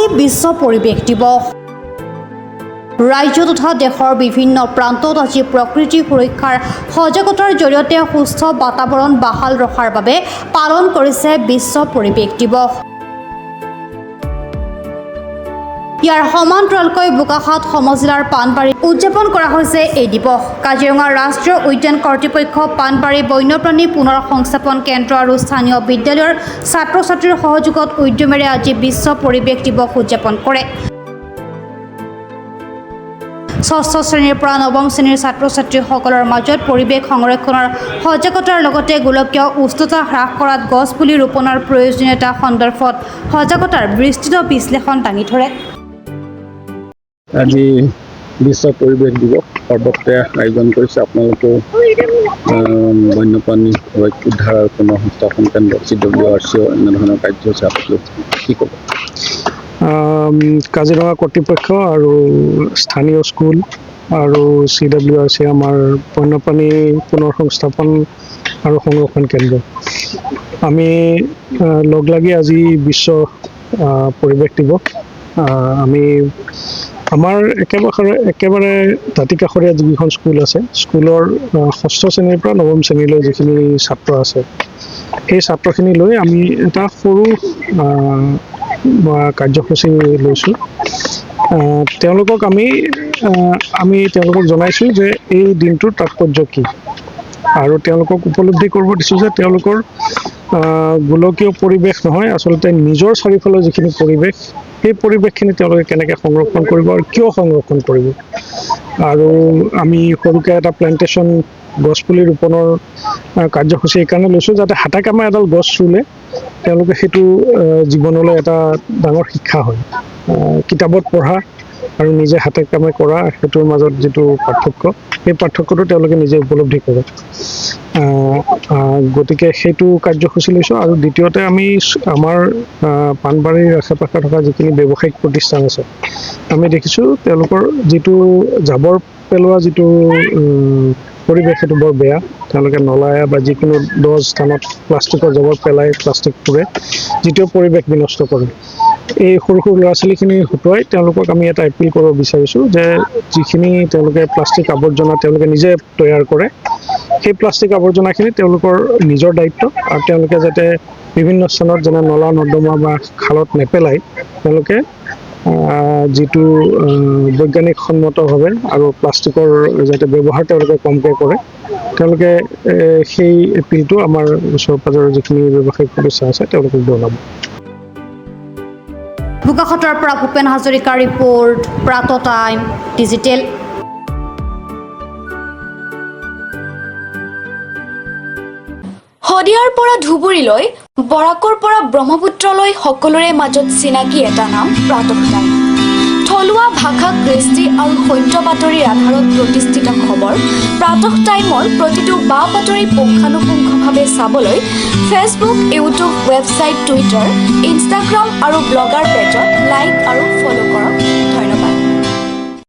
আজি বিশ্ব পৰিৱেশ দিৱস। ৰাজ্য তথা দেশৰ বিভিন্ন প্ৰান্তত আজি প্ৰকৃতি সুৰক্ষাৰ সজাগতাৰ জৰিয়তে সুস্থ বাতাবৰণ বাহাল ৰখাৰ বাবে পালন কৰিছে বিশ্ব পৰিৱেশ দিৱস। ইয়াৰ সমান্তৰালকৈ বোকাখাত সমজিলাৰ পাণবাৰীত উদযাপন কৰা হৈছে এই দিৱস। কাজিৰঙা ৰাষ্ট্ৰীয় উদ্যান কৰ্তৃপক্ষ, পাণবাৰী বন্যপ্ৰাণী পুনৰ সংস্থাপন কেন্দ্ৰ আৰু স্থানীয় বিদ্যালয়ৰ ছাত্ৰ ছাত্ৰীৰ সহযোগত উদ্যমেৰে আজি বিশ্ব পৰিৱেশ দিৱস উদযাপন কৰে। ষষ্ঠ শ্ৰেণীৰ পৰা নৱম শ্ৰেণীৰ ছাত্ৰ ছাত্ৰীসকলৰ মাজত পৰিৱেশ সংৰক্ষণৰ সজাগতাৰ লগতে গোলকীয় উষ্ণতা হ্ৰাস কৰাত গছপুলি ৰোপণৰ প্ৰয়োজনীয়তা সন্দৰ্ভত সজাগতাৰ বিস্তৃত বিশ্লেষণ দাঙি ধৰে। আজি বিশ্ব পৰিৱেশ দিৱস সৰ্বত্ৰে আয়োজন কৰিছে আপোনালোকে বন্যপ্ৰাণী উদ্ধাৰ আৰু পুনৰ সংস্থাপন কেন্দ্ৰ CWRC এনেধৰণৰ কাৰ্যসূচী আপোনালোকে কি ক'ব? কাজিৰঙা কৰ্তৃপক্ষ আৰু স্থানীয় স্কুল আৰু CWRC আমাৰ বন্যপ্ৰাণী পুনৰ সংস্থাপন আৰু সংৰক্ষণ কেন্দ্ৰ আমি লগ লাগি আজি বিশ্ব পৰিৱেশ দিৱস আমি আমাৰ একেবাৰে দাঁতিকাষৰীয়া যিকেইখন স্কুল আছে, স্কুলৰ ষষ্ঠ শ্ৰেণীৰ পৰা নৱম শ্ৰেণীলৈ যিখিনি ছাত্ৰ আছে, সেই ছাত্ৰখিনি লৈ আমি এটা সৰু কাৰ্যসূচী লৈছোঁ। তেওঁলোকক আমি তেওঁলোকক জনাইছোঁ যে এই দিনটোৰ তাৎপৰ্য কি, আৰু তেওঁলোকক উপলব্ধি কৰিব দিছোঁ যে তেওঁলোকৰ গোলকীয় পৰিৱেশ নহয়, আচলতে নিজৰ চাৰিওফালৰ যিখিনি পৰিৱেশ, সেই পৰিৱেশখিনি তেওঁলোকে কেনেকৈ সংৰক্ষণ কৰিব আৰু কিয় সংৰক্ষণ কৰিব। আৰু আমি সৰুকৈ এটা প্লেণ্টেশ্যন গছপুলি ৰোপণৰ কাৰ্যসূচী এইকাৰণে লৈছোঁ যাতে হাতে কামে এডাল গছ ৰুলে তেওঁলোকে সেইটো জীৱনলৈ এটা ডাঙৰ শিক্ষা হয়। কিতাপত পঢ়া আৰু নিজে হাতে কামে কৰা সেইটোৰ মাজত যিটো পাৰ্থক্য, সেই পাৰ্থক্যটো তেওঁলোকে নিজে উপলব্ধি কৰে। গতিকে সেইটো কাৰ্যসূচী লৈছোঁ। আৰু দ্বিতীয়তে আমি আমাৰ পাণবাৰীৰ আশে পাশে থকা যিখিনি ব্যৱসায়িক প্ৰতিষ্ঠান আছে, আমি দেখিছোঁ তেওঁলোকৰ যিটো জাবৰ পেলোৱা যিটো পৰিৱেশ সেইটো বৰ বেয়া। তেওঁলোকে নলায় বা যিকোনো দহ স্থানত প্লাষ্টিকৰ জাবৰ পেলাই, প্লাষ্টিক পুৰে, যিটো পৰিৱেশ বিনষ্ট কৰে। এই সৰু সৰু ল'ৰা ছোৱালীখিনি হতুৱাই তেওঁলোকক আমি এটা এপিল কৰিব বিচাৰিছোঁ যে যিখিনি তেওঁলোকে প্লাষ্টিক আৱৰ্জনা তেওঁলোকে নিজে তৈয়াৰ কৰে, সেই প্লাষ্টিক আৱৰ্জনাখিনি তেওঁলোকৰ নিজৰ দায়িত্ব, আৰু তেওঁলোকে যাতে বিভিন্ন স্থানত যেনে নলা নৰ্দমা বা খালত নেপেলায়, তেওঁলোকে যিটো বৈজ্ঞানিকসন্মতভাৱে আৰু প্লাষ্টিকৰ যাতে ব্যৱহাৰ তেওঁলোকে কমকৈ কৰে, তেওঁলোকে সেই এপিলটো আমাৰ ওচৰ পাজৰৰ যিখিনি ব্যৱসায়িক প্ৰতিষ্ঠান আছে তেওঁলোকক জনাব। বোকাখাতৰ পৰা ভূপেন হাজৰিকাৰ ৰিপৰ্ট, প্ৰাত টাইম ডিজিটেল। শদিয়াৰ পৰা ধুবুৰীলৈ, বৰাকৰ পৰা ব্ৰহ্মপুত্ৰলৈ সকলোৰে মাজত চিনাকি এটা নাম প্ৰাত টাইম। থলুৱা ভাষা, কৃষ্টি আৰু সত্য বাতৰিৰ আধাৰত প্ৰতিষ্ঠিত খবৰ প্ৰাত টাইমৰ প্ৰতিটো বা বাতৰি পুংখানুপুংখভাৱে চাবলৈ Facebook, YouTube, website, Twitter, Instagram আৰু ব্লগাৰ পেজত লাইক আৰু ফ'ল' কৰক।